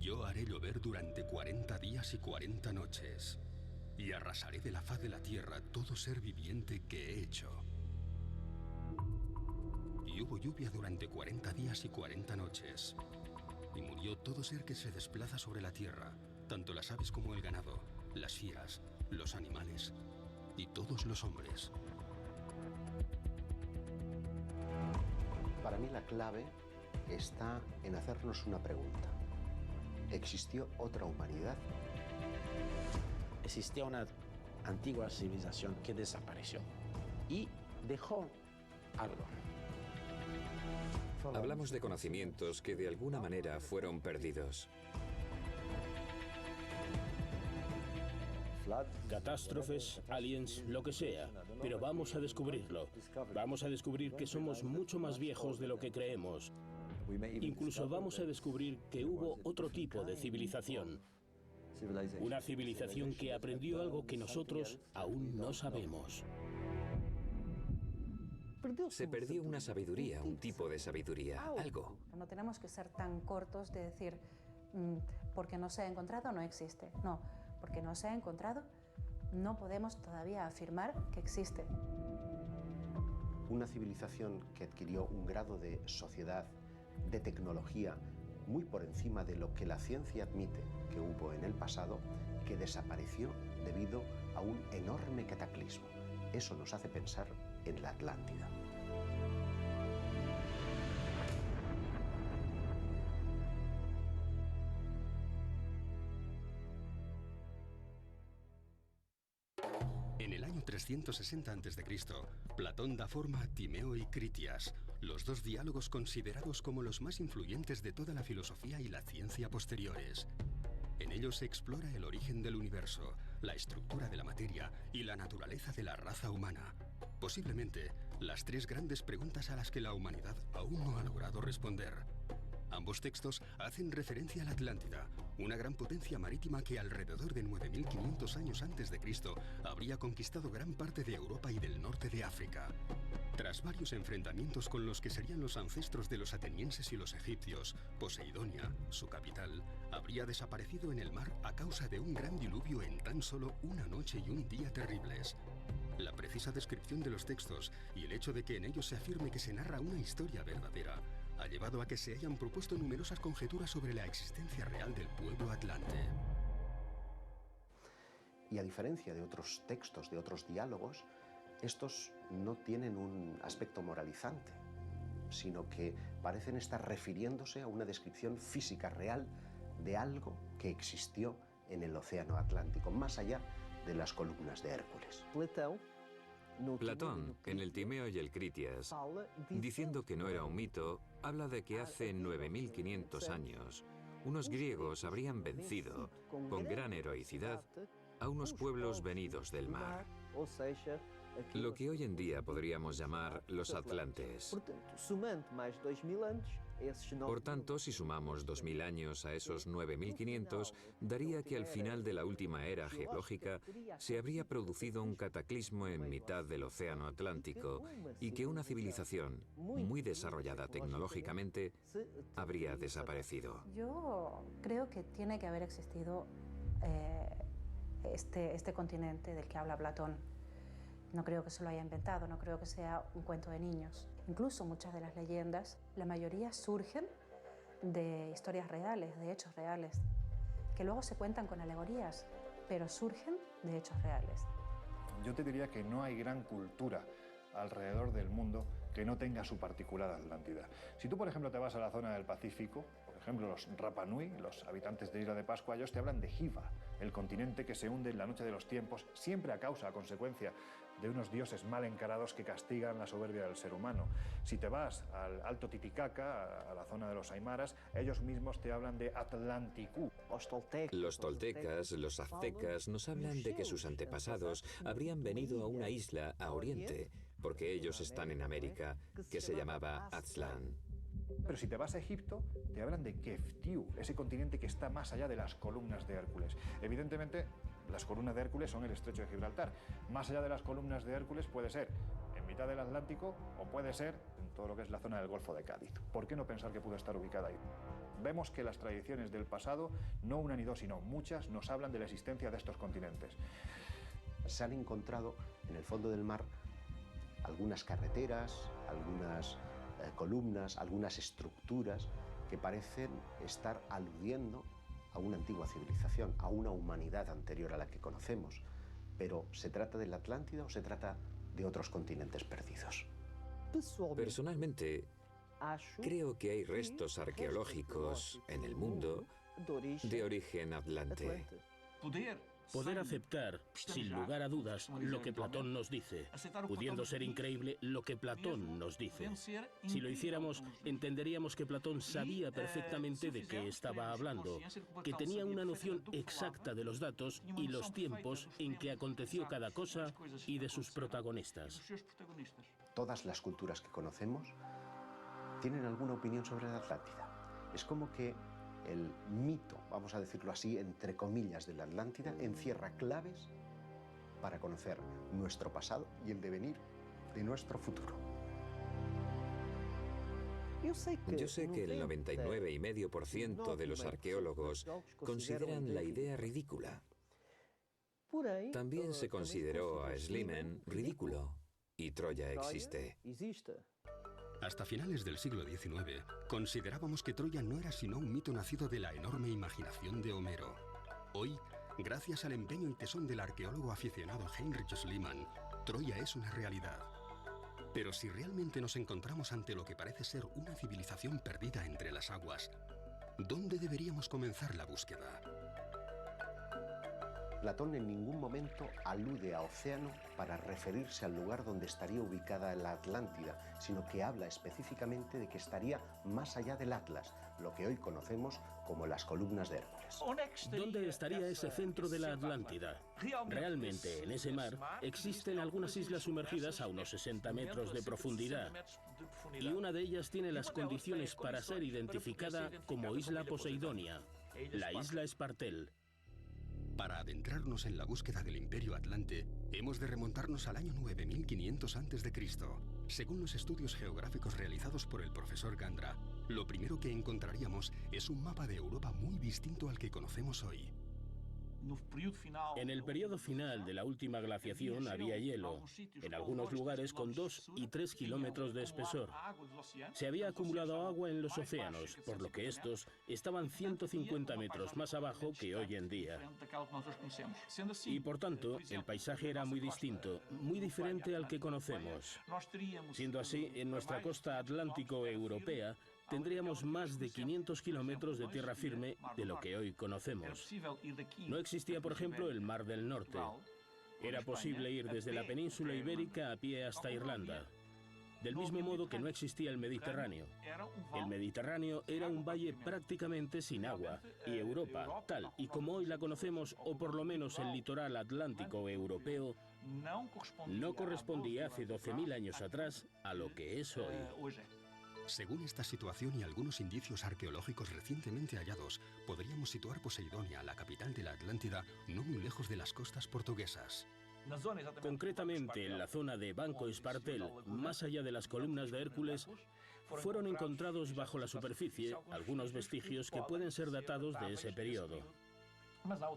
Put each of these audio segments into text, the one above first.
Yo haré llover durante 40 días y 40 noches, y arrasaré de la faz de la tierra todo ser viviente que he hecho. Y hubo lluvia durante 40 días y 40 noches, y murió todo ser que se desplaza sobre la tierra, tanto las aves como el ganado, las fieras, los animales y todos los hombres. Para mí la clave está en hacernos una pregunta. ¿Existió otra humanidad? Existía una antigua civilización que desapareció y dejó algo. Hablamos de conocimientos que de alguna manera fueron perdidos. Catástrofes, aliens, lo que sea, pero vamos a descubrirlo. Vamos a descubrir que somos mucho más viejos de lo que creemos. Incluso vamos a descubrir que hubo otro tipo de civilización. Una civilización que aprendió algo que nosotros aún no sabemos. Se perdió una sabiduría, un tipo de sabiduría, algo. No tenemos que ser tan cortos de decir, porque no se ha encontrado, no existe. No, porque no se ha encontrado, no podemos todavía afirmar que existe. Una civilización que adquirió un grado de sociedad, de tecnología, muy por encima de lo que la ciencia admite que hubo en el pasado, que desapareció debido a un enorme cataclismo. Eso nos hace pensar en la Atlántida. En el año 360 a.C., Platón da forma a Timeo y Critias, los dos diálogos considerados como los más influyentes de toda la filosofía y la ciencia posteriores. En ellos se explora el origen del universo, la estructura de la materia y la naturaleza de la raza humana. Posiblemente, las tres grandes preguntas a las que la humanidad aún no ha logrado responder. Ambos textos hacen referencia a la Atlántida, una gran potencia marítima que alrededor de 9500 años antes de Cristo habría conquistado gran parte de Europa y del norte de África. Tras varios enfrentamientos con los que serían los ancestros de los atenienses y los egipcios, Poseidonia, su capital, habría desaparecido en el mar a causa de un gran diluvio en tan solo una noche y un día terribles. La precisa descripción de los textos y el hecho de que en ellos se afirme que se narra una historia verdadera ha llevado a que se hayan propuesto numerosas conjeturas sobre la existencia real del pueblo atlante. Y a diferencia de otros textos, de otros diálogos, estos no tienen un aspecto moralizante, sino que parecen estar refiriéndose a una descripción física real de algo que existió en el océano Atlántico, más allá de las columnas de Hércules. Platón, en el Timeo y el Critias, diciendo que no era un mito, habla de que hace 9500 años, unos griegos habrían vencido, con gran heroicidad, a unos pueblos venidos del mar, lo que hoy en día podríamos llamar los atlantes. Por tanto, si sumamos 2000 años a esos 9500, daría que al final de la última era geológica se habría producido un cataclismo en mitad del océano Atlántico y que una civilización muy desarrollada tecnológicamente habría desaparecido. Yo creo que tiene que haber existido este continente del que habla Platón. No creo que se lo haya inventado, no creo que sea un cuento de niños. Incluso muchas de las leyendas, la mayoría surgen de historias reales, de hechos reales, que luego se cuentan con alegorías, pero surgen de hechos reales. Yo te diría que no hay gran cultura alrededor del mundo que no tenga su particular Atlántida. Si tú, por ejemplo, te vas a la zona del Pacífico, por ejemplo, los Rapa Nui, los habitantes de Isla de Pascua, ellos te hablan de Hiva, el continente que se hunde en la noche de los tiempos, siempre a causa, a consecuencia de unos dioses mal encarados que castigan la soberbia del ser humano. Si te vas al Alto Titicaca, a la zona de los Aymaras, ellos mismos te hablan de Atlanticú. Los toltecas, los aztecas nos hablan de que sus antepasados habrían venido a una isla a oriente, porque ellos están en América, que se llamaba Aztlán. Pero si te vas a Egipto, te hablan de Keftiu, ese continente que está más allá de las columnas de Hércules. Evidentemente, las columnas de Hércules son el estrecho de Gibraltar. Más allá de las columnas de Hércules puede ser en mitad del Atlántico o puede ser en todo lo que es la zona del Golfo de Cádiz. ¿Por qué no pensar que pudo estar ubicada ahí? Vemos que las tradiciones del pasado, no una ni dos, sino muchas, nos hablan de la existencia de estos continentes. Se han encontrado en el fondo del mar algunas carreteras, algunas columnas, algunas estructuras que parecen estar aludiendo a una antigua civilización, a una humanidad anterior a la que conocemos. Pero ¿se trata de la Atlántida o se trata de otros continentes perdidos? Personalmente, creo que hay restos arqueológicos en el mundo de origen atlante. Poder aceptar, sin lugar a dudas, lo que Platón nos dice, pudiendo ser increíble lo que Platón nos dice. Si lo hiciéramos, entenderíamos que Platón sabía perfectamente de qué estaba hablando, que tenía una noción exacta de los datos y los tiempos en que aconteció cada cosa y de sus protagonistas. Todas las culturas que conocemos tienen alguna opinión sobre la Atlántida. Es como que el mito, vamos a decirlo así, entre comillas, de la Atlántida encierra claves para conocer nuestro pasado y el devenir de nuestro futuro. Yo sé que el 99,5% de los arqueólogos consideran la idea ridícula. También se consideró a Schliemann ridículo, y Troya existe. Hasta finales del siglo XIX, considerábamos que Troya no era sino un mito nacido de la enorme imaginación de Homero. Hoy, gracias al empeño y tesón del arqueólogo aficionado Heinrich Schliemann, Troya es una realidad. Pero si realmente nos encontramos ante lo que parece ser una civilización perdida entre las aguas, ¿dónde deberíamos comenzar la búsqueda? Platón en ningún momento alude a océano para referirse al lugar donde estaría ubicada la Atlántida, sino que habla específicamente de que estaría más allá del Atlas, lo que hoy conocemos como las columnas de Hércules. ¿Dónde estaría ese centro de la Atlántida? Realmente, en ese mar, existen algunas islas sumergidas a unos 60 metros de profundidad, y una de ellas tiene las condiciones para ser identificada como Isla Poseidonia, la isla Espartel. Para adentrarnos en la búsqueda del Imperio Atlante, hemos de remontarnos al año 9500 a.C. Según los estudios geográficos realizados por el profesor Gandra, lo primero que encontraríamos es un mapa de Europa muy distinto al que conocemos hoy. En el periodo final de la última glaciación había hielo, en algunos lugares con 2 y 3 kilómetros de espesor. Se había acumulado agua en los océanos, por lo que estos estaban 150 metros más abajo que hoy en día. Y por tanto, el paisaje era muy distinto, muy diferente al que conocemos. Siendo así, en nuestra costa atlántico-europea, tendríamos más de 500 kilómetros de tierra firme de lo que hoy conocemos. No existía, por ejemplo, el Mar del Norte. Era posible ir desde la península ibérica a pie hasta Irlanda. Del mismo modo que no existía el Mediterráneo. El Mediterráneo era un valle prácticamente sin agua, y Europa, tal y como hoy la conocemos, o por lo menos el litoral atlántico europeo, no correspondía hace 12.000 años atrás a lo que es hoy. Según esta situación y algunos indicios arqueológicos recientemente hallados, podríamos situar Poseidonia, la capital de la Atlántida, no muy lejos de las costas portuguesas. Concretamente, en la zona de Banco Espartel, más allá de las columnas de Hércules, fueron encontrados bajo la superficie algunos vestigios que pueden ser datados de ese periodo.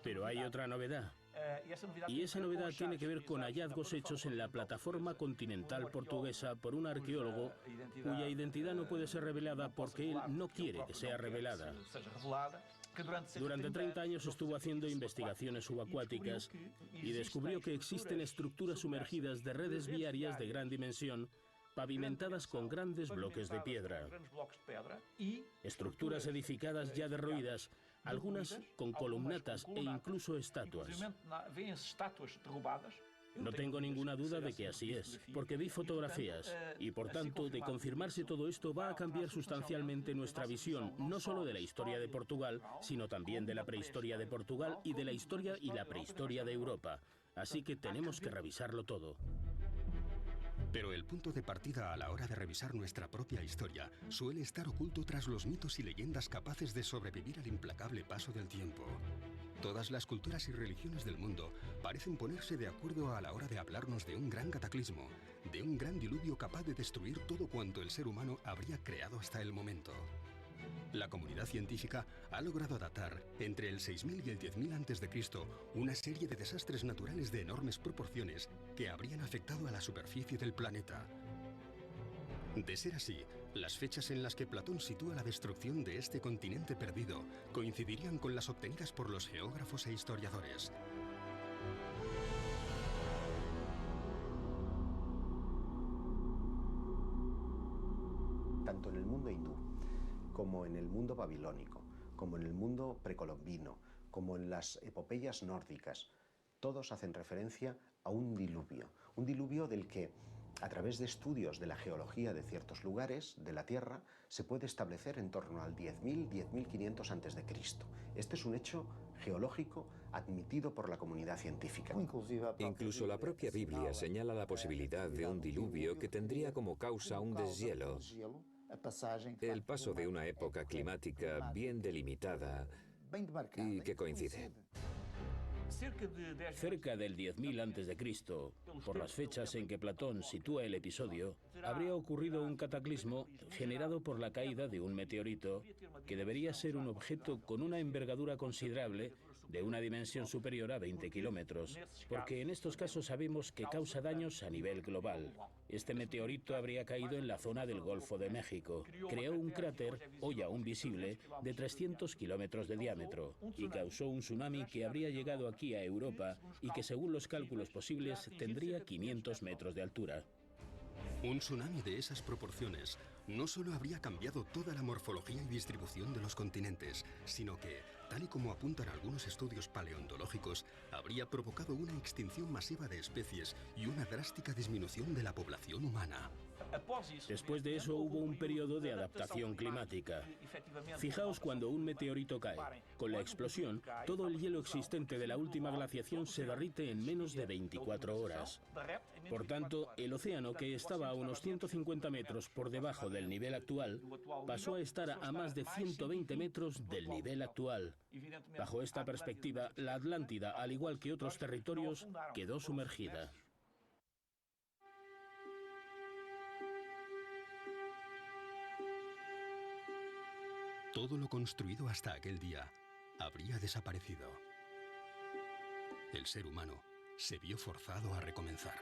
Pero hay otra novedad. Y esa novedad tiene que ver con hallazgos hechos en la plataforma continental portuguesa por un arqueólogo cuya identidad no puede ser revelada porque él no quiere que sea revelada. Durante 30 años estuvo haciendo investigaciones subacuáticas y descubrió que existen estructuras sumergidas de redes viarias de gran dimensión pavimentadas con grandes bloques de piedra. Estructuras edificadas ya derruidas, algunas con columnatas e incluso estatuas. No tengo ninguna duda de que así es, porque vi fotografías y, por tanto, de confirmarse todo esto va a cambiar sustancialmente nuestra visión, no solo de la historia de Portugal, sino también de la prehistoria de Portugal y de la historia y la prehistoria de Europa. Así que tenemos que revisarlo todo. Pero el punto de partida a la hora de revisar nuestra propia historia suele estar oculto tras los mitos y leyendas capaces de sobrevivir al implacable paso del tiempo. Todas las culturas y religiones del mundo parecen ponerse de acuerdo a la hora de hablarnos de un gran cataclismo, de un gran diluvio capaz de destruir todo cuanto el ser humano habría creado hasta el momento. La comunidad científica ha logrado datar, entre el 6000 y el 10.000 a.C., una serie de desastres naturales de enormes proporciones que habrían afectado a la superficie del planeta. De ser así, las fechas en las que Platón sitúa la destrucción de este continente perdido coincidirían con las obtenidas por los geógrafos e historiadores. Tanto en el mundo hindú, como en el mundo babilónico, como en el mundo precolombino, como en las epopeyas nórdicas, todos hacen referencia a un diluvio del que, a través de estudios de la geología de ciertos lugares de la Tierra, se puede establecer en torno al 10.000, 10.500 a.C. Este es un hecho geológico admitido por la comunidad científica. Incluso la propia Biblia señala la posibilidad de un diluvio que tendría como causa un deshielo, el paso de una época climática bien delimitada y que coincide. Cerca del 10.000 a.C., por las fechas en que Platón sitúa el episodio, habría ocurrido un cataclismo generado por la caída de un meteorito que debería ser un objeto con una envergadura considerable, de una dimensión superior a 20 kilómetros, porque en estos casos sabemos que causa daños a nivel global. Este meteorito habría caído en la zona del Golfo de México, creó un cráter, hoy aún visible, de 300 kilómetros de diámetro, y causó un tsunami que habría llegado aquí a Europa y que, según los cálculos posibles, tendría 500 metros de altura. Un tsunami de esas proporciones no solo habría cambiado toda la morfología y distribución de los continentes, sino que, tal y como apuntan algunos estudios paleontológicos, habría provocado una extinción masiva de especies y una drástica disminución de la población humana. Después de eso hubo un periodo de adaptación climática. Fijaos cuando un meteorito cae. Con la explosión, todo el hielo existente de la última glaciación se derrite en menos de 24 horas. Por tanto, el océano, que estaba a unos 150 metros por debajo del nivel actual, pasó a estar a más de 120 metros del nivel actual. Bajo esta perspectiva, la Atlántida, al igual que otros territorios, quedó sumergida. Todo lo construido hasta aquel día habría desaparecido. El ser humano se vio forzado a recomenzar.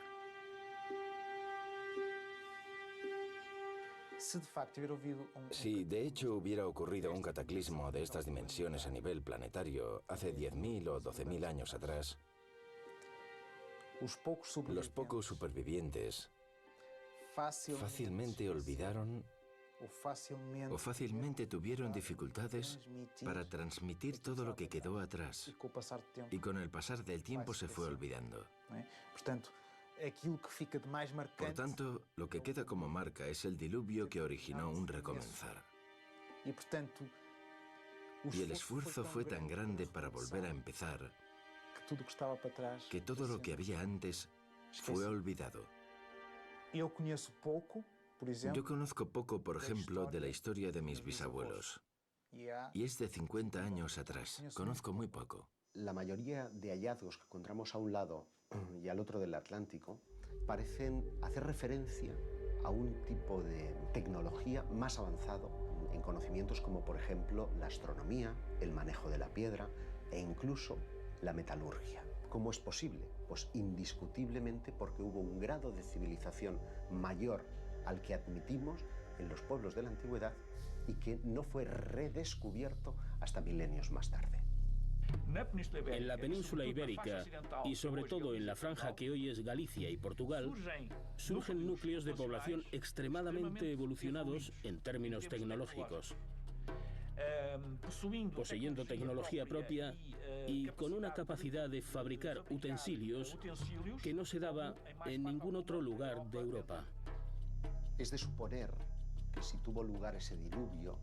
Si de hecho hubiera ocurrido un cataclismo de estas dimensiones a nivel planetario hace 10.000 o 12.000 años atrás, los pocos supervivientes fácilmente olvidaron o fácilmente tuvieron dificultades para transmitir todo lo que quedó atrás, y con el pasar del tiempo se fue olvidando. Por tanto, lo que queda como marca es el diluvio que originó un recomenzar. Y el esfuerzo fue tan grande para volver a empezar que todo lo que había antes fue olvidado. Yo conozco poco, por ejemplo, de la historia de mis bisabuelos. Y es de 50 años atrás. Conozco muy poco. La mayoría de hallazgos que encontramos a un lado y al otro del Atlántico parecen hacer referencia a un tipo de tecnología más avanzado en conocimientos como, por ejemplo, la astronomía, el manejo de la piedra e incluso la metalurgia. ¿Cómo es posible? Pues indiscutiblemente porque hubo un grado de civilización mayor al que admitimos en los pueblos de la antigüedad y que no fue redescubierto hasta milenios más tarde. En la península ibérica, y sobre todo en la franja que hoy es Galicia y Portugal, surgen núcleos de población extremadamente evolucionados en términos tecnológicos, poseyendo tecnología propia y con una capacidad de fabricar utensilios que no se daba en ningún otro lugar de Europa. Es de suponer que si tuvo lugar ese diluvio,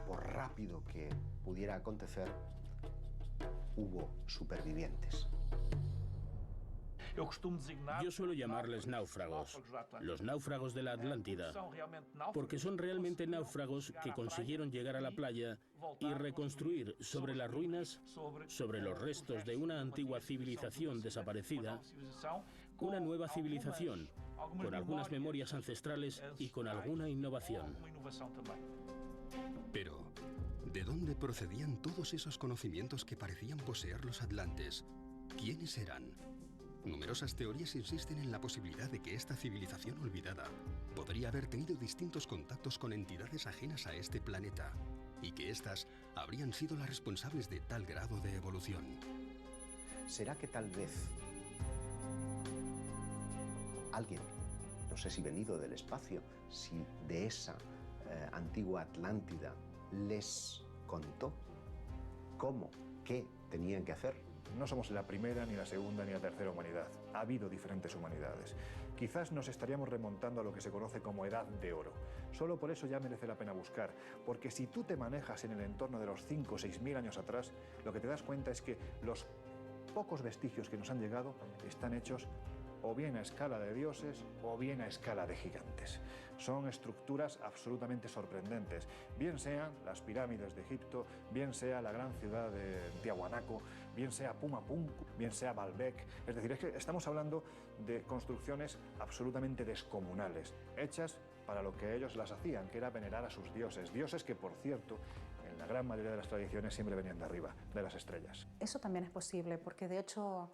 por rápido que pudiera acontecer, hubo supervivientes. Yo suelo llamarles náufragos, los náufragos de la Atlántida, porque son realmente náufragos que consiguieron llegar a la playa y reconstruir sobre las ruinas, sobre los restos de una antigua civilización desaparecida, una nueva civilización, con algunas memorias ancestrales y con alguna innovación. Pero, ¿de dónde procedían todos esos conocimientos que parecían poseer los atlantes? ¿Quiénes eran? Numerosas teorías insisten en la posibilidad de que esta civilización olvidada podría haber tenido distintos contactos con entidades ajenas a este planeta y que éstas habrían sido las responsables de tal grado de evolución. ¿Será que tal vez alguien, no sé si venido del espacio, si de esa antigua Atlántida, les contó cómo, qué tenían que hacer? No somos la primera, ni la segunda, ni la tercera humanidad. Ha habido diferentes humanidades. Quizás nos estaríamos remontando a lo que se conoce como Edad de Oro. Solo por eso ya merece la pena buscar, porque si tú te manejas en el entorno de los 5 o 6.000 años atrás, lo que te das cuenta es que los pocos vestigios que nos han llegado están hechos o bien a escala de dioses o bien a escala de gigantes. Son estructuras absolutamente sorprendentes, bien sean las pirámides de Egipto, bien sea la gran ciudad de Tiahuanaco, bien sea Pumapunk, bien sea Baalbek. Es decir, es que estamos hablando de construcciones absolutamente descomunales, hechas para lo que ellos las hacían, que era venerar a sus dioses. Dioses que, por cierto, en la gran mayoría de las tradiciones siempre venían de arriba, de las estrellas. Eso también es posible, porque de hecho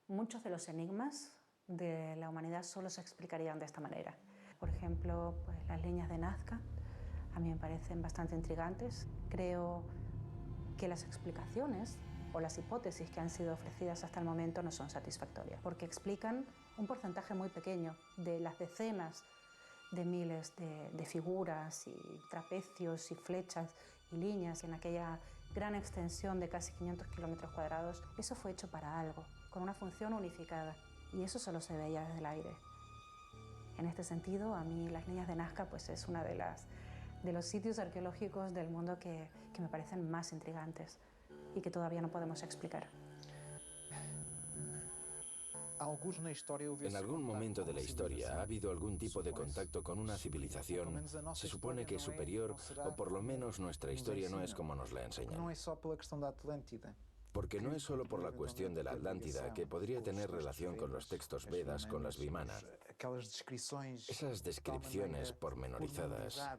muchos de los enigmas de la humanidad solo se explicarían de esta manera. Por ejemplo, pues, las líneas de Nazca a mí me parecen bastante intrigantes. Creo que las explicaciones o las hipótesis que han sido ofrecidas hasta el momento no son satisfactorias, porque explican un porcentaje muy pequeño de las decenas de miles de figuras y trapecios y flechas y líneas en aquella gran extensión de casi 500 kilómetros cuadrados. Eso fue hecho para algo, con una función unificada. Y eso solo se veía desde el aire. En este sentido, a mí las líneas de Nazca pues, es uno de los sitios arqueológicos del mundo que me parecen más intrigantes y que todavía no podemos explicar. En algún momento de la historia ha habido algún tipo de contacto con una civilización, se supone que superior, o por lo menos nuestra historia no es como nos la enseñan. Porque no es solo por la cuestión de la Atlántida, que podría tener relación con los textos Vedas, con las Vimana. Esas descripciones pormenorizadas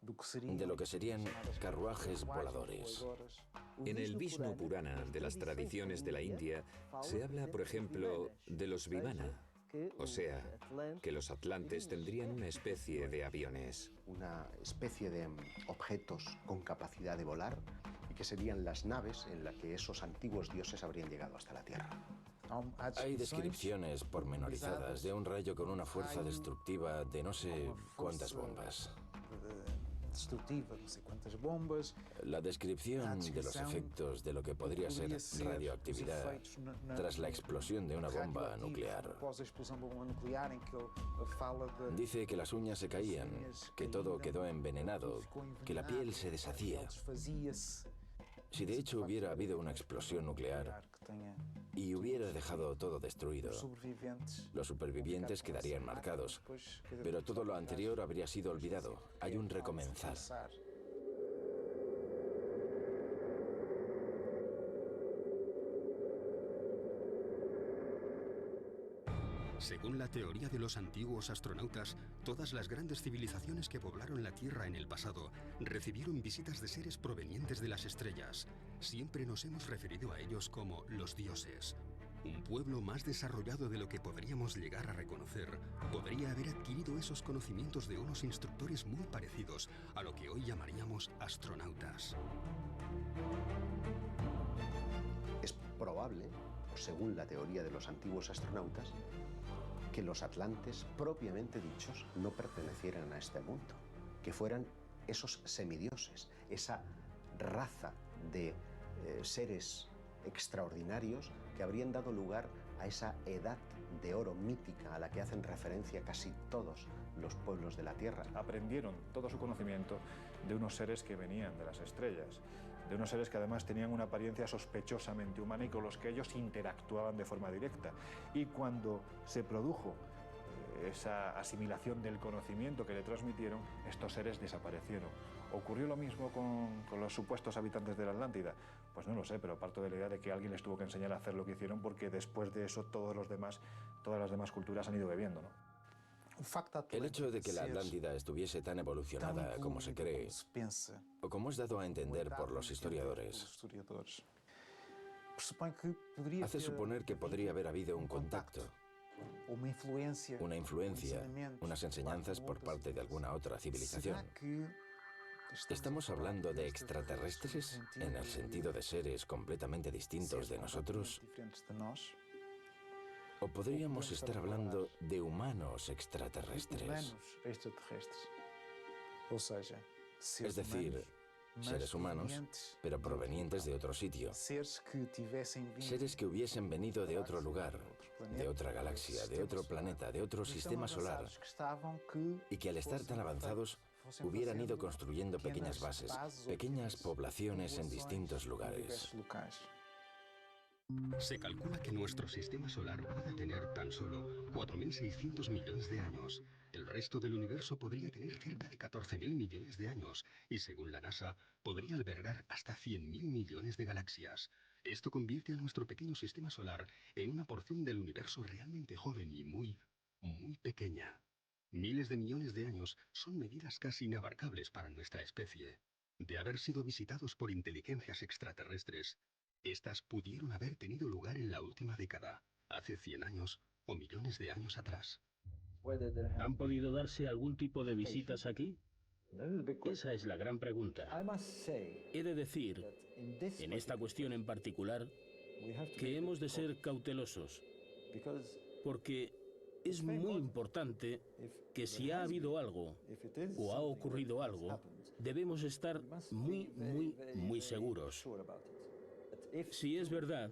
de lo que serían carruajes voladores. En el Vishnu Purana de las tradiciones de la India se habla, por ejemplo, de los Vimana, o sea, que los atlantes tendrían una especie de aviones. Una especie de objetos con capacidad de volar, que serían las naves en las que esos antiguos dioses habrían llegado hasta la Tierra. Hay descripciones pormenorizadas de un rayo con una fuerza destructiva de no sé cuántas bombas. La descripción de los efectos de lo que podría ser radioactividad tras la explosión de una bomba nuclear. Dice que las uñas se caían, que todo quedó envenenado, que la piel se deshacía. Si de hecho hubiera habido una explosión nuclear y hubiera dejado todo destruido, los supervivientes quedarían marcados, pero todo lo anterior habría sido olvidado. Hay un recomenzar. Según la teoría de los antiguos astronautas, todas las grandes civilizaciones que poblaron la Tierra en el pasado recibieron visitas de seres provenientes de las estrellas. Siempre nos hemos referido a ellos como los dioses. Un pueblo más desarrollado de lo que podríamos llegar a reconocer podría haber adquirido esos conocimientos de unos instructores muy parecidos a lo que hoy llamaríamos astronautas. Es probable, según la teoría de los antiguos astronautas, que los atlantes propiamente dichos no pertenecieran a este mundo, que fueran esos semidioses, esa raza de seres extraordinarios que habrían dado lugar a esa edad de oro mítica a la que hacen referencia casi todos los pueblos de la Tierra. Aprendieron todo su conocimiento de unos seres que venían de las estrellas, de unos seres que además tenían una apariencia sospechosamente humana y con los que ellos interactuaban de forma directa. Y cuando se produjo esa asimilación del conocimiento que le transmitieron, estos seres desaparecieron. ¿Ocurrió lo mismo con los supuestos habitantes de la Atlántida? Pues no lo sé, pero parto de la idea de que alguien les tuvo que enseñar a hacer lo que hicieron, porque después de eso todas las demás culturas han ido bebiendo, ¿no? El hecho de que la Atlántida estuviese tan evolucionada como se cree, o como es dado a entender por los historiadores, hace suponer que podría haber habido un contacto, una influencia, unas enseñanzas por parte de alguna otra civilización. ¿Estamos hablando de extraterrestres en el sentido de seres completamente distintos de nosotros? ¿O podríamos estar hablando de humanos extraterrestres? Es decir, seres humanos, pero provenientes de otro sitio. Seres que hubiesen venido de otro lugar, de otra galaxia, de otro planeta, de otro sistema solar, y que al estar tan avanzados hubieran ido construyendo pequeñas bases, pequeñas poblaciones en distintos lugares. Se calcula que nuestro sistema solar puede tener tan solo 4.600 millones de años. El resto del universo podría tener cerca de 14.000 millones de años y, según la NASA, podría albergar hasta 100.000 millones de galaxias. Esto convierte a nuestro pequeño sistema solar en una porción del universo realmente joven y muy pequeña. Miles de millones de años son medidas casi inabarcables para nuestra especie. De haber sido visitados por inteligencias extraterrestres, estas pudieron haber tenido lugar en la última década, hace 100 años o millones de años atrás. ¿Han podido darse algún tipo de visitas aquí? Esa es la gran pregunta. He de decir, en esta cuestión en particular, que hemos de ser cautelosos, porque es muy importante que si ha habido algo o ha ocurrido algo, debemos estar muy seguros. Si es verdad,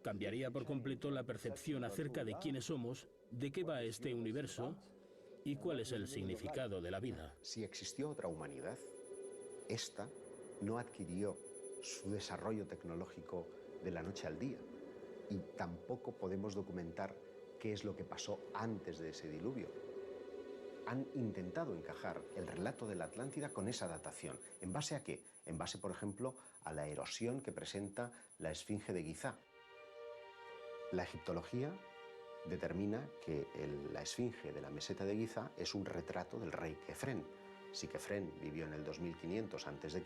cambiaría por completo la percepción acerca de quiénes somos, de qué va este universo y cuál es el significado de la vida. Si existió otra humanidad, esta no adquirió su desarrollo tecnológico de la noche al día, y tampoco podemos documentar qué es lo que pasó antes de ese diluvio. Han intentado encajar el relato de la Atlántida con esa datación. ¿En base a qué? En base, por ejemplo, a la erosión que presenta la Esfinge de Gizá. La egiptología determina que la Esfinge de la meseta de Gizá es un retrato del rey Kefren. Si Kefren vivió en el 2500 a.C.,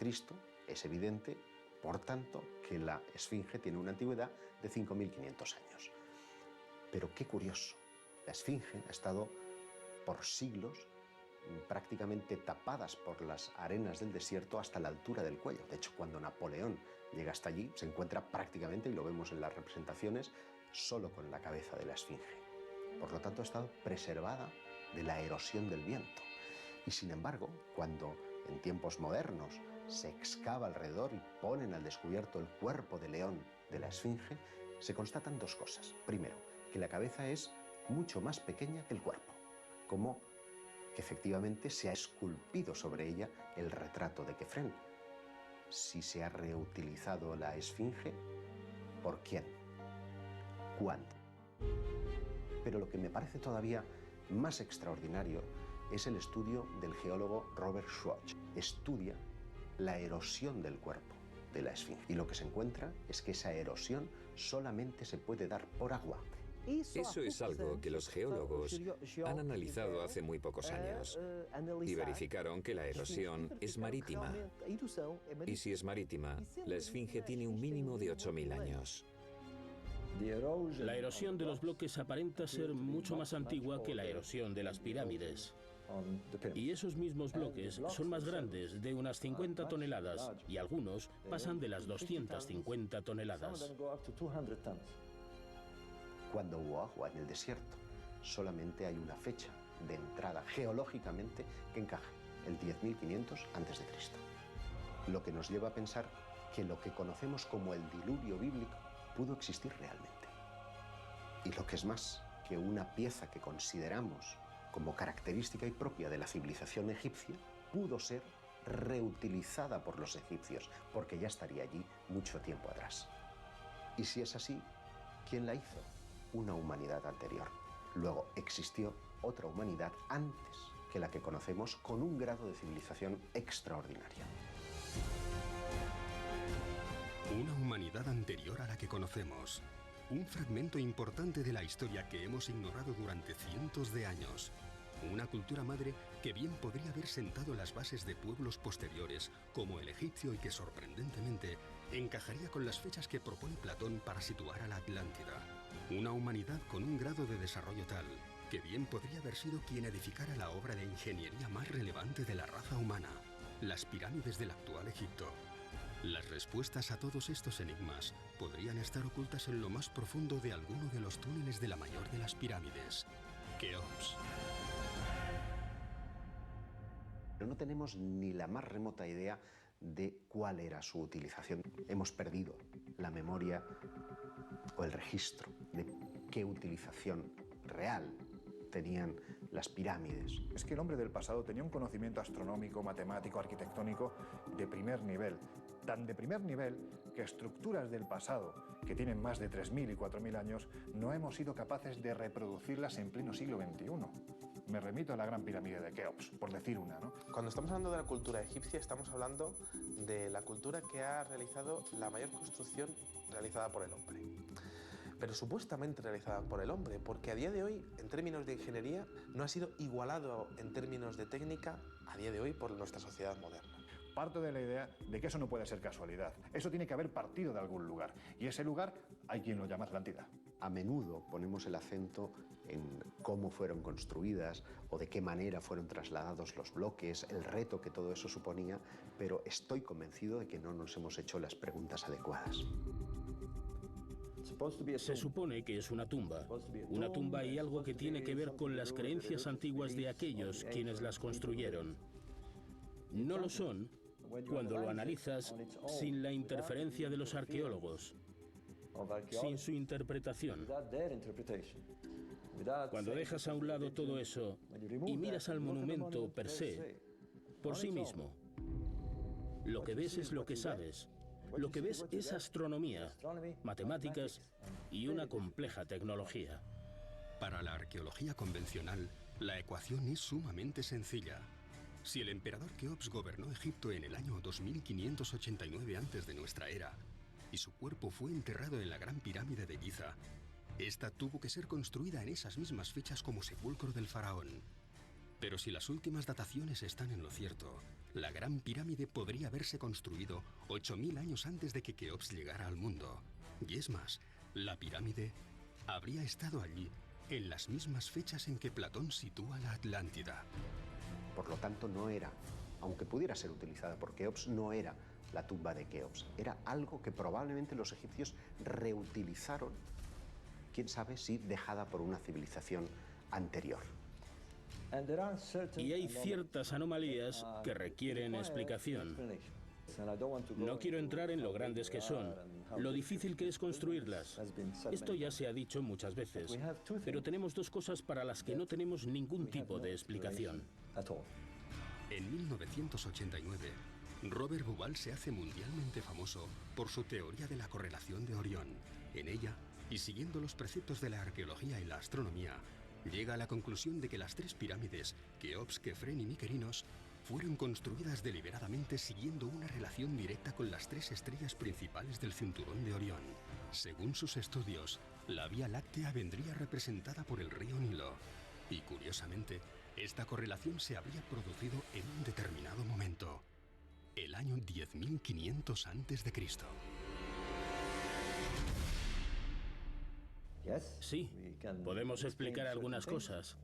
es evidente, por tanto, que la Esfinge tiene una antigüedad de 5500 años. Pero qué curioso, la Esfinge ha estado por siglos prácticamente tapadas por las arenas del desierto hasta la altura del cuello. De hecho, cuando Napoleón llega hasta allí, se encuentra prácticamente, y lo vemos en las representaciones, solo con la cabeza de la Esfinge. Por lo tanto, ha estado preservada de la erosión del viento. Y sin embargo, cuando en tiempos modernos se excava alrededor y ponen al descubierto el cuerpo de león de la Esfinge, se constatan dos cosas. Primero, que la cabeza es mucho más pequeña que el cuerpo, como que efectivamente se ha esculpido sobre ella el retrato de Kefren. Si se ha reutilizado la Esfinge, ¿por quién? ¿Cuándo? Pero lo que me parece todavía más extraordinario es el estudio del geólogo Robert Schwartz. Estudia la erosión del cuerpo de la Esfinge. Y lo que se encuentra es que esa erosión solamente se puede dar por agua. Eso es algo que los geólogos han analizado hace muy pocos años y verificaron que la erosión es marítima. Y si es marítima, la Esfinge tiene un mínimo de 8.000 años. La erosión de los bloques aparenta ser mucho más antigua que la erosión de las pirámides. Y esos mismos bloques son más grandes, de unas 50 toneladas, y algunos pasan de las 250 toneladas. Cuando hubo agua en el desierto, solamente hay una fecha de entrada geológicamente que encaja, el 10.500 a.C. Lo que nos lleva a pensar que lo que conocemos como el diluvio bíblico pudo existir realmente. Y lo que es más, que una pieza que consideramos como característica y propia de la civilización egipcia pudo ser reutilizada por los egipcios, porque ya estaría allí mucho tiempo atrás. Y si es así, ¿quién la hizo? Una humanidad anterior. Luego existió otra humanidad antes que la que conocemos, con un grado de civilización extraordinario. Una humanidad anterior a la que conocemos. Un fragmento importante de la historia que hemos ignorado durante cientos de años. Una cultura madre que bien podría haber sentado las bases de pueblos posteriores, como el egipcio, y que sorprendentemente encajaría con las fechas que propone Platón para situar a la Atlántida. Una humanidad con un grado de desarrollo tal que bien podría haber sido quien edificara la obra de ingeniería más relevante de la raza humana, las pirámides del actual Egipto. Las respuestas a todos estos enigmas podrían estar ocultas en lo más profundo de alguno de los túneles de la mayor de las pirámides, Keops. Pero no tenemos ni la más remota idea de cuál era su utilización. Hemos perdido la memoria o el registro de qué utilización real tenían las pirámides. Es que el hombre del pasado tenía un conocimiento astronómico, matemático, arquitectónico de primer nivel. Tan de primer nivel que estructuras del pasado, que tienen más de 3.000 y 4.000 años, no hemos sido capaces de reproducirlas en pleno siglo XXI. Me remito a la Gran Pirámide de Keops, por decir una, ¿no? Cuando estamos hablando de la cultura egipcia, estamos hablando de la cultura que ha realizado la mayor construcción realizada por el hombre. Pero supuestamente realizada por el hombre, porque a día de hoy, en términos de ingeniería, no ha sido igualado en términos de técnica a día de hoy por nuestra sociedad moderna. Parto de la idea de que eso no puede ser casualidad. Eso tiene que haber partido de algún lugar. Y ese lugar hay quien lo llama Atlántida. A menudo ponemos el acento en cómo fueron construidas o de qué manera fueron trasladados los bloques, el reto que todo eso suponía, pero estoy convencido de que no nos hemos hecho las preguntas adecuadas. Se supone que es una tumba y algo que tiene que ver con las creencias antiguas de aquellos quienes las construyeron. No lo son cuando lo analizas sin la interferencia de los arqueólogos, sin su interpretación. Cuando dejas a un lado todo eso y miras al monumento per se, por sí mismo, lo que ves es lo que sabes. Lo que ves es astronomía, matemáticas y una compleja tecnología. Para la arqueología convencional, la ecuación es sumamente sencilla. Si el emperador Keops gobernó Egipto en el año 2589 antes de nuestra era y su cuerpo fue enterrado en la Gran Pirámide de Giza, esta tuvo que ser construida en esas mismas fechas como sepulcro del faraón. Pero si las últimas dataciones están en lo cierto, la Gran Pirámide podría haberse construido 8000 años antes de que Keops llegara al mundo. Y es más, la pirámide habría estado allí en las mismas fechas en que Platón sitúa la Atlántida. Por lo tanto, no era, aunque pudiera ser utilizada por Keops, no era la tumba de Keops. Era algo que probablemente los egipcios reutilizaron, quién sabe si dejada por una civilización anterior. Y hay ciertas anomalías que requieren explicación. No quiero entrar en lo grandes que son, lo difícil que es construirlas. Esto ya se ha dicho muchas veces, pero tenemos dos cosas para las que no tenemos ningún tipo de explicación. En 1989, Robert Bauval se hace mundialmente famoso por su teoría de la correlación de Orión. En ella, y siguiendo los preceptos de la arqueología y la astronomía, llega a la conclusión de que las tres pirámides, Keops, Kefren y Mykerinos, fueron construidas deliberadamente siguiendo una relación directa con las tres estrellas principales del cinturón de Orión. Según sus estudios, la Vía Láctea vendría representada por el río Nilo. Y curiosamente, esta correlación se habría producido en un determinado momento, el año 10.500 a.C. Sí, podemos explicar algunas cosas.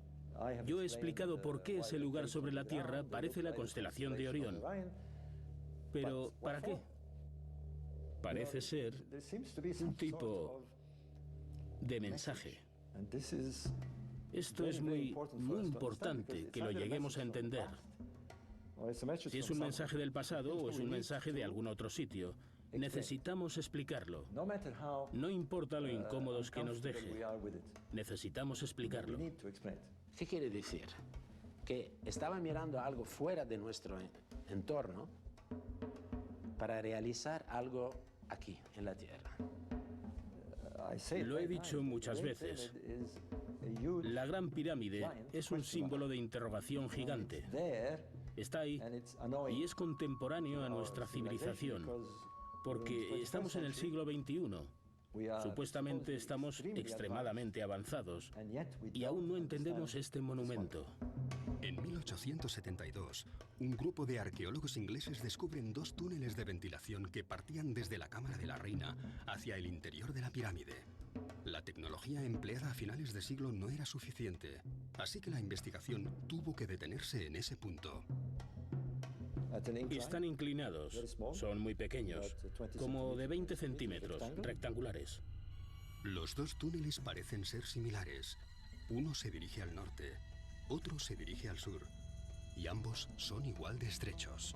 Yo he explicado por qué ese lugar sobre la Tierra parece la constelación de Orión. Pero, ¿para qué? Parece ser un tipo de mensaje. Esto es muy importante que lo lleguemos a entender. Si es un mensaje del pasado o es un mensaje de algún otro sitio, necesitamos explicarlo. No importa lo incómodos que nos deje, necesitamos explicarlo. ¿Qué quiere decir? Que estaba mirando algo fuera de nuestro entorno para realizar algo aquí, en la Tierra. Lo he dicho muchas veces. La Gran Pirámide es un símbolo de interrogación gigante. Está ahí y es contemporáneo a nuestra civilización, porque estamos en el siglo XXI. Supuestamente estamos extremadamente avanzados y aún no entendemos este monumento. En 1872, un grupo de arqueólogos ingleses descubren dos túneles de ventilación que partían desde la Cámara de la Reina hacia el interior de la pirámide. La tecnología empleada a finales de siglo no era suficiente, así que la investigación tuvo que detenerse en ese punto. Están inclinados, son muy pequeños, como de 20 centímetros, rectangulares. Los dos túneles parecen ser similares. Uno se dirige al norte, otro se dirige al sur, y ambos son igual de estrechos.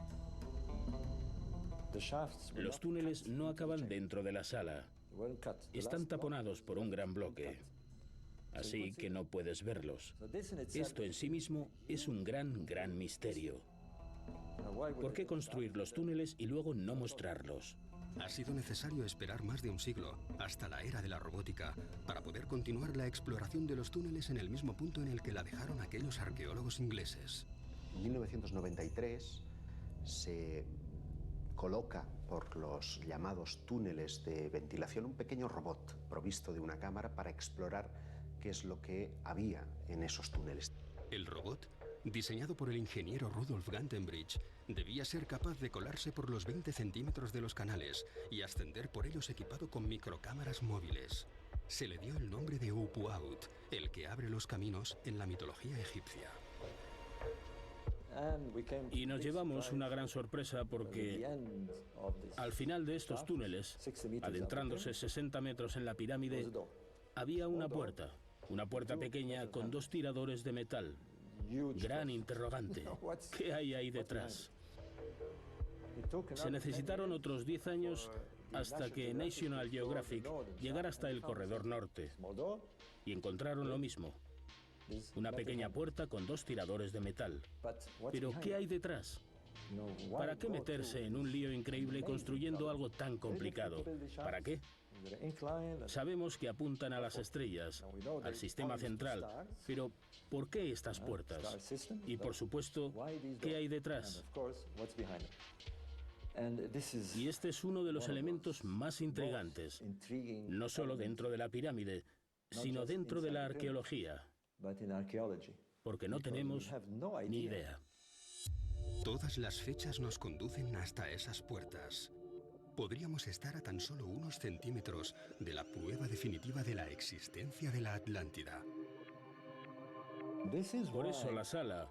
Los túneles no acaban dentro de la sala. Están taponados por un gran bloque, así que no puedes verlos. Esto en sí mismo es un gran misterio. ¿Por qué construir los túneles y luego no mostrarlos? Ha sido necesario esperar más de un siglo, hasta la era de la robótica, para poder continuar la exploración de los túneles en el mismo punto en el que la dejaron aquellos arqueólogos ingleses. En 1993 se coloca por los llamados túneles de ventilación un pequeño robot provisto de una cámara para explorar qué es lo que había en esos túneles. El robot, diseñado por el ingeniero Rudolf Gantenbrich, debía ser capaz de colarse por los 20 centímetros de los canales y ascender por ellos equipado con microcámaras móviles. Se le dio el nombre de Upuaut, el que abre los caminos en la mitología egipcia. Y nos llevamos una gran sorpresa porque al final de estos túneles, adentrándose 60 metros en la pirámide, había una puerta pequeña con dos tiradores de metal. Gran interrogante. ¿Qué hay ahí detrás? Se necesitaron otros 10 años hasta que National Geographic llegara hasta el corredor norte y encontraron lo mismo. Una pequeña puerta con dos tiradores de metal. ¿Pero qué hay detrás? ¿Para qué meterse en un lío increíble construyendo algo tan complicado? ¿Para qué? Sabemos que apuntan a las estrellas, al sistema central, pero ¿por qué estas puertas? Y por supuesto, ¿qué hay detrás? Y este es uno de los elementos más intrigantes, no solo dentro de la pirámide, sino dentro de la arqueología, porque no tenemos ni idea. Todas las fechas nos conducen hasta esas puertas. Podríamos estar a tan solo unos centímetros de la prueba definitiva de la existencia de la Atlántida. Por eso la sala,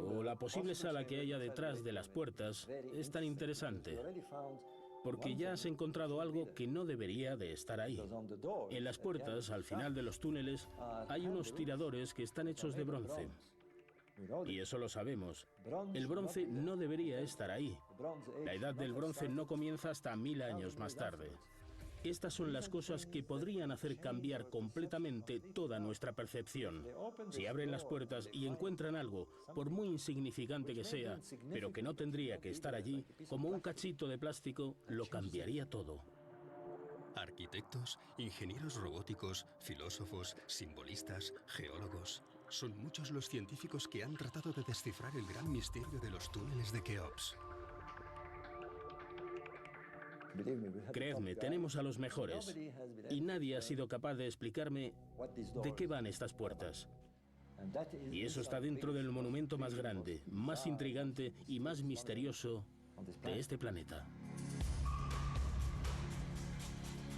o la posible sala que haya detrás de las puertas, es tan interesante. Porque ya has encontrado algo que no debería de estar ahí. En las puertas, al final de los túneles, hay unos tiradores que están hechos de bronce. Y eso lo sabemos. El bronce no debería estar ahí. La edad del bronce no comienza hasta 1000 años más tarde. Estas son las cosas que podrían hacer cambiar completamente toda nuestra percepción. Si abren las puertas y encuentran algo, por muy insignificante que sea, pero que no tendría que estar allí, como un cachito de plástico, lo cambiaría todo. Arquitectos, ingenieros robóticos, filósofos, simbolistas, geólogos. Son muchos los científicos que han tratado de descifrar el gran misterio de los túneles de Keops. Creedme, tenemos a los mejores y nadie ha sido capaz de explicarme de qué van estas puertas. Y eso está dentro del monumento más grande, más intrigante y más misterioso de este planeta.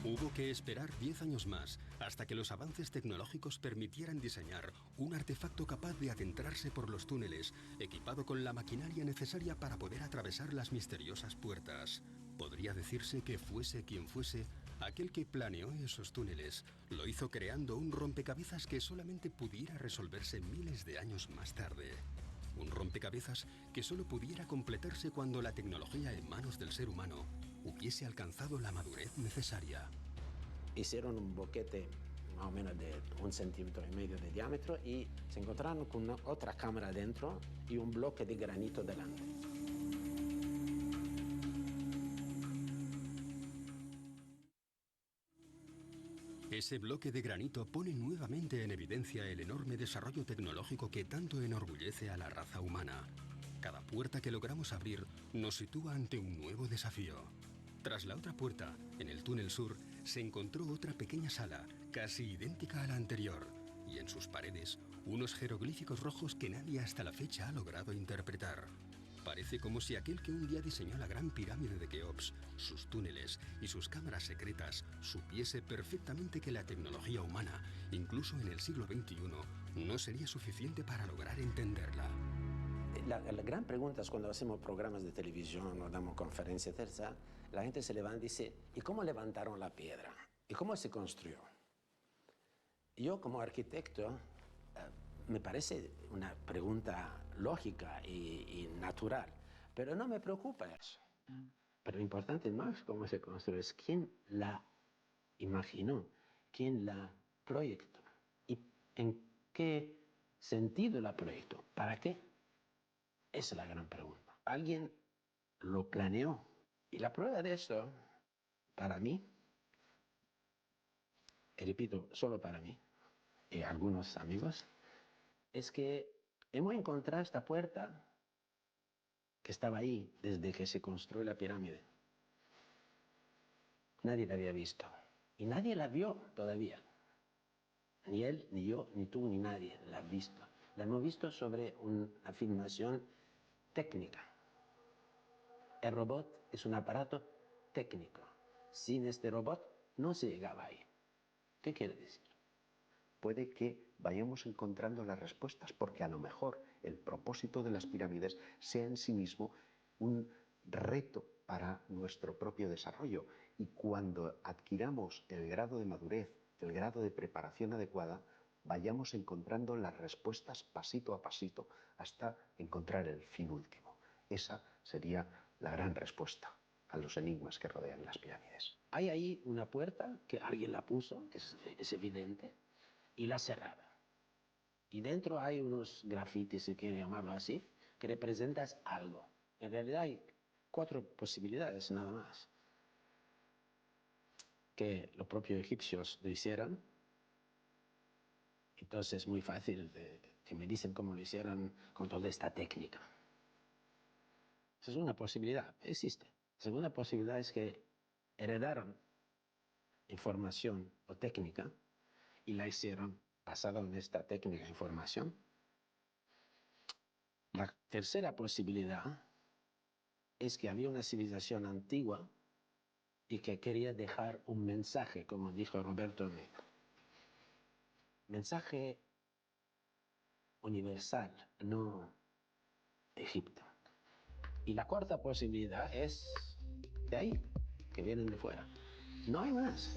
Hubo que esperar 10 años más hasta que los avances tecnológicos permitieran diseñar un artefacto capaz de adentrarse por los túneles, equipado con la maquinaria necesaria para poder atravesar las misteriosas puertas. Podría decirse que fuese quien fuese, aquel que planeó esos túneles lo hizo creando un rompecabezas que solamente pudiera resolverse miles de años más tarde. Un rompecabezas que solo pudiera completarse cuando la tecnología en manos del ser humano hubiese alcanzado la madurez necesaria. Hicieron un boquete más o menos de 1,5 centímetros de diámetro y se encontraron con otra cámara dentro y un bloque de granito delante. Ese bloque de granito pone nuevamente en evidencia el enorme desarrollo tecnológico que tanto enorgullece a la raza humana. Cada puerta que logramos abrir nos sitúa ante un nuevo desafío. Tras la otra puerta, en el túnel sur, se encontró otra pequeña sala, casi idéntica a la anterior, y en sus paredes, unos jeroglíficos rojos que nadie hasta la fecha ha logrado interpretar. Parece como si aquel que un día diseñó la gran pirámide de Keops, sus túneles y sus cámaras secretas, supiese perfectamente que la tecnología humana, incluso en el siglo XXI, no sería suficiente para lograr entenderla. La gran pregunta es cuando hacemos programas de televisión o damos conferencias, la gente se levanta y dice, ¿y cómo levantaron la piedra? ¿Y cómo se construyó? Yo como arquitecto, me parece una pregunta lógica y natural, pero no me preocupa eso. Pero lo importante no es cómo se construyó, es quién la imaginó, quién la proyectó y en qué sentido la proyectó, para qué. Esa es la gran pregunta. Alguien lo planeó. Y la prueba de eso, para mí, y repito, solo para mí y algunos amigos, es que hemos encontrado esta puerta que estaba ahí desde que se construyó la pirámide. Nadie la había visto. Y nadie la vio todavía. Ni él, ni yo, ni tú, ni nadie la ha visto. La hemos visto sobre una filmación técnica. El robot es un aparato técnico. Sin este robot no se llegaba ahí. ¿Qué quiere decir? Puede que vayamos encontrando las respuestas, porque a lo mejor el propósito de las pirámides sea en sí mismo un reto para nuestro propio desarrollo. Y cuando adquiramos el grado de madurez, el grado de preparación adecuada, vayamos encontrando las respuestas pasito a pasito hasta encontrar el fin último. Esa sería la gran respuesta a los enigmas que rodean las pirámides. Hay ahí una puerta que alguien la puso, es evidente, y la cerrada. Y dentro hay unos grafitis, si quieren llamarlo así, que representan algo. En realidad hay 4 posibilidades nada más. Que los propios egipcios lo hicieran. Entonces es muy fácil que me dicen cómo lo hicieron con toda esta técnica. Esa es una posibilidad, existe. La segunda posibilidad es que heredaron información o técnica y la hicieron basada en esta técnica e información. La tercera posibilidad es que había una civilización antigua y que quería dejar un mensaje, como dijo Roberto Negro. Mensaje universal, no Egipto. Y la cuarta posibilidad es de ahí, que vienen de fuera. No hay más.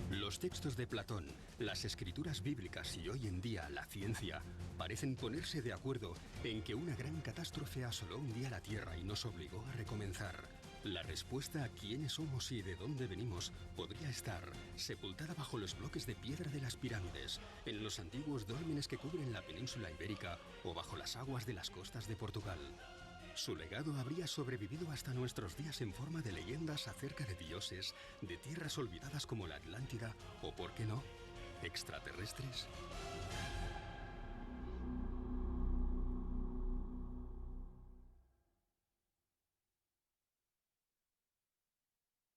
Los textos de Platón, las escrituras bíblicas y hoy en día la ciencia parecen ponerse de acuerdo en que una gran catástrofe asoló un día la Tierra y nos obligó a recomenzar. La respuesta a quiénes somos y de dónde venimos podría estar sepultada bajo los bloques de piedra de las pirámides, en los antiguos dólmenes que cubren la península ibérica o bajo las aguas de las costas de Portugal. Su legado habría sobrevivido hasta nuestros días en forma de leyendas acerca de dioses, de tierras olvidadas como la Atlántida o, ¿por qué no?, extraterrestres.